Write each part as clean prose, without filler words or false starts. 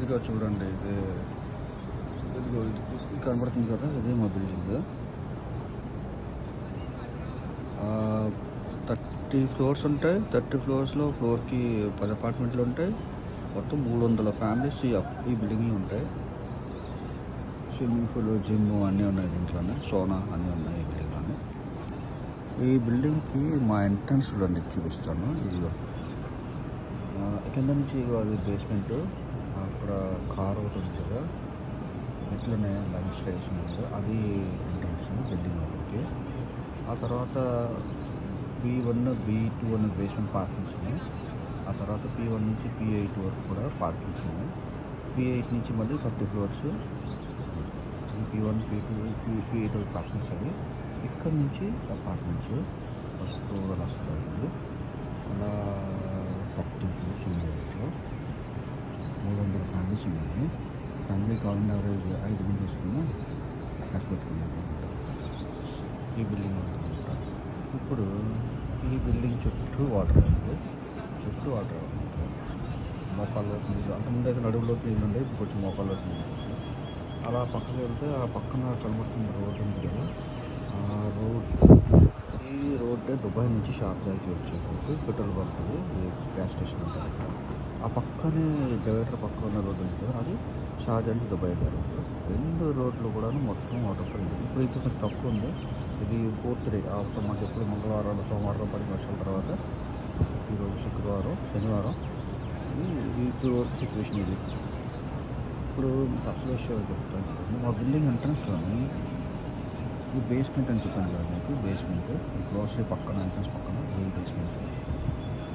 ఇదిగో చూడండి, ఇదిగో ఇది కనబడుతుంది కదా, ఇదే మా బిల్డింగ్. 30 ఫ్లోర్స్ ఉంటాయి. 30 ఫ్లోర్స్లో ఫ్లోర్కి 10 అపార్ట్మెంట్లు ఉంటాయి. మొత్తం 300 ఫ్యామిలీస్ ఈ బిల్డింగ్లో ఉంటాయి. స్విమ్మింగ్ పూల్, జిమ్ అన్నీ ఉన్నాయి దీంట్లోనే. సోనా అన్నీ ఉన్నాయి ఈ బిల్డింగ్లోనే. ఈ బిల్డింగ్కి మా ఎంట్రన్స్ చూడండి, చూపిస్తాను. ఇదిగో కింద నుంచి అది బేస్మెంట్. అక్కడ కార్ ఒకటి ఉంది కదా, ఇట్లనే లంచ్ స్టేషన్ ఉంది, అది ఎంట్రన్స్ బిల్డింగ్ ఒకటి. ఆ తర్వాత B1, B2 అనే బేస్మెంట్ పార్కింగ్స్ ఉన్నాయి. ఆ తర్వాత P1 నుంచి P8 వరకు కూడా పార్కింగ్స్ ఉన్నాయి. P8 నుంచి మళ్ళీ 30 ఫ్లోర్స్ P1, P2, P8 వరకు పార్కింగ్స్ అవి. ఇక్కడ నుంచి అపార్ట్మెంట్స్ ఫస్ట్ ఫ్లోర్ వస్తుంది. అలా 30 ఫ్లోర్స్ ఉన్నాయి. ఇంట్లో 300 ఫ్యామిలీస్ ఉన్నాయి. ఫ్యామిలీ కావాలంటే అవరేజ్ 5 మంది వస్తున్నా అక్కడ పెట్టుకున్నాను ఈ బిల్డింగ్ అనమాట. ఇప్పుడు ఈ బిల్డింగ్ చుట్టూ వాటర్ ఉంది. చుట్టూ వాటర్ ఉంది. మోకాళ్ళలోకి నీళ్ళు, అంతకుముందు అయితే నడువులోకి నీళ్ళు ఉండే, ఇప్పుడు కొంచెం మోకాళ్ళలోకి నీళ్ళు వచ్చాయి. అలా పక్కకి వెళ్తే ఆ పక్కన కనబడుతున్న రోడ్ ఉంది కదా, ఆ రోడ్, ఈ రోడ్డే దుబాయ్ నుంచి షార్జాకి వచ్చేసరికి పెట్రోల్ బంక్, గ్యాస్ స్టేషన్ ఉంటుంది ఇక్కడ. ఆ పక్కనే డివైడర్ పక్కన ఉన్న రోడ్డు ఉంది కదా, అది షార్జా నుంచి దుబాయ్ రోడ్. 2 రోడ్లు కూడా మొత్తం వాటర్ పడింది. ఇప్పుడు అయితే కొంచెం తక్కువ ఉంది. ఇది 4th డే ఆఫ్టర్ మాకు ఎప్పుడు మంగళవారం, సోమవారం 10 వర్షాల తర్వాత, ఈరోజు శుక్రవారం, శనివారం, ఈ 2 రోజు సిచ్యువేషన్ ఇది. ఇప్పుడు అసలు విషయాలు చెప్తాను. మా బిల్డింగ్ ఎంట్రన్స్లోని ఈ బేస్మెంట్ అని చెప్పాను కదా మీకు, బేస్మెంట్ ఈ గ్రోసరీ పక్కన, ఎంట్రన్స్ పక్కన ఈ బేస్మెంట్.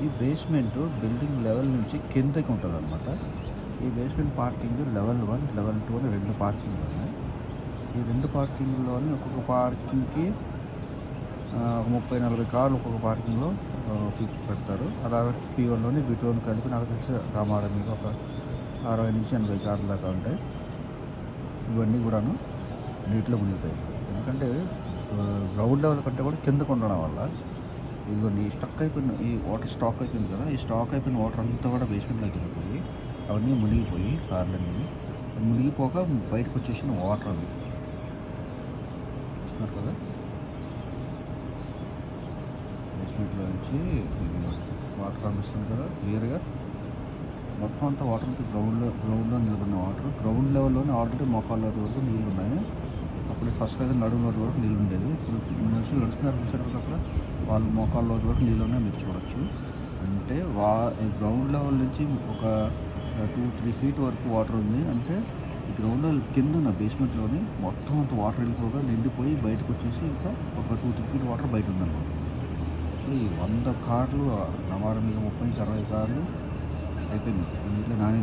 ఈ బేస్మెంట్ బిల్డింగ్ లెవెల్ నుంచి కిందకి ఉంటుంది అనమాట. ఈ బేస్మెంట్ పార్కింగ్ లెవెల్ 1, లెవెల్ 2 అని 2 పార్కింగ్లు ఉన్నాయి. ఈ 2 పార్కింగ్లోని ఒక్కొక్క పార్కింగ్కి 30-40 కార్లు ఒక్కొక్క పార్కింగ్లో పెడతారు. అలాగే P1లోని B2 కలిపి నాకు తెలిసి రామారం మీద ఒక 60 నుంచి 80 కార్లు దాకా ఉంటాయి. ఇవన్నీ కూడాను నీటిలో మునిగిపోయాయి. ఎందుకంటే గ్రౌండ్ లెవెల్ కంటే కూడా కిందకు ఉండడం వల్ల ఇవన్నీ స్టక్ అయిపోయిన, ఈ వాటర్ స్టాక్ అయిపోయింది కదా, ఈ స్టాక్ అయిపోయిన వాటర్ అంతా కూడా బేస్మెంట్లోకి వెళ్ళిపోయి అవన్నీ మునిగిపోయి కార్లన్నీ మునిగిపోక బయటకు వచ్చేసిన వాటర్ అవి చూస్తున్నారు కదా. బేస్మెంట్లో నుంచి వాటర్ అనిపిస్తుంది కదా క్లియర్గా. మొత్తం అంతా వాటర్ అంతా గ్రౌండ్లో నిలబడిన వాటర్. గ్రౌండ్ లెవెల్లోనే ఆల్రెడీ మోకాళ్ళ వరకు నీళ్ళు ఉన్నాయి. అప్పుడు ఫస్ట్ అయితే నడుము వరకు నీళ్ళు ఉండేది. ఇప్పుడు మనుషులు నడుస్తున్నారు చూసారు కదా, అక్కడ వాళ్ళు మోకాళ్ళ వరకు నీళ్ళు ఉన్నాయి, మీరు చూడొచ్చు. అంటే గ్రౌండ్ లెవెల్ నుంచి ఒక 2-3 ఫీట్ వరకు వాటర్ ఉంది. అంటే ఈ గ్రౌండ్ లెవెల్ కింద ఉన్న బేస్మెంట్లోని మొత్తం అంత వాటర్ వెళ్ళిపోగా నిండిపోయి బయటకు వచ్చేసి ఇంకా ఒక 2-3 ఫీట్ వాటర్ బయట ఉందన్నమాట. ఈ 100 కార్లు నవారం మీద 30-60 కార్లు అయిపోయింది. ఇంట్లో నాని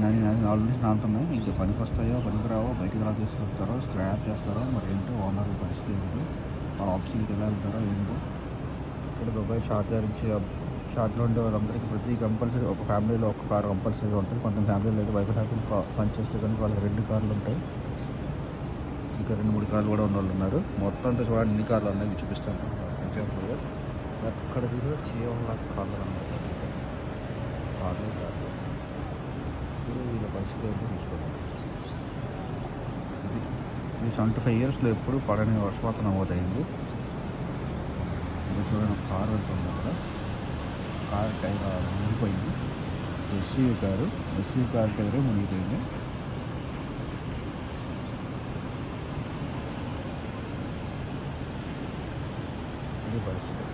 4 నుంచి నానుతున్నాయి. ఇంకా పనికి వస్తాయో పనికి రావో, బయటకు రా తీసుకొస్తారో, స్క్రాప్ చేస్తారో, మరి ఏంటో ఓనర్ పరిస్థితి ఏంటో, వాళ్ళ ఆఫీస్కి ఎలా వెళ్తారో ఏంటో. ఇక్కడ దుబాయ్ షార్ట్లో ఉండే వాళ్ళందరికీ ప్రతి కంపల్సరీ ఒక ఫ్యామిలీలో ఒక కారు కంపల్సరీగా ఉంటుంది. కొంత ఫ్యామిలీలో అయితే వైఫ్ హ్యాపీ పనిచేస్తే కనుక వాళ్ళకి 2 కార్లు ఉంటాయి. ఇంకా 2-3 కార్లు కూడా ఉన్న వాళ్ళు ఉన్నారు. మొత్తం అంతా చూడండి ఎన్ని కార్లు ఉన్నాయి చూపిస్తాను. అక్కడ చూడ చేయవల్ల కార్లు ఉన్నాయి. కార్లు కాదు. ఇప్పుడు వీళ్ళ పరిస్థితి ఏంటో చూసుకోవాలి. ఇది 75 ఇయర్స్లో ఎప్పుడు పడని వర్షపాతం నమోదైంది. ఇది చూడండి, కారు వెళ్తుంది అక్కడ. కారు టైర్ మునిగిపోయింది. ఎస్యూవీ కారు టైరే మునిగిపోయింది. ఇది పరిస్థితి.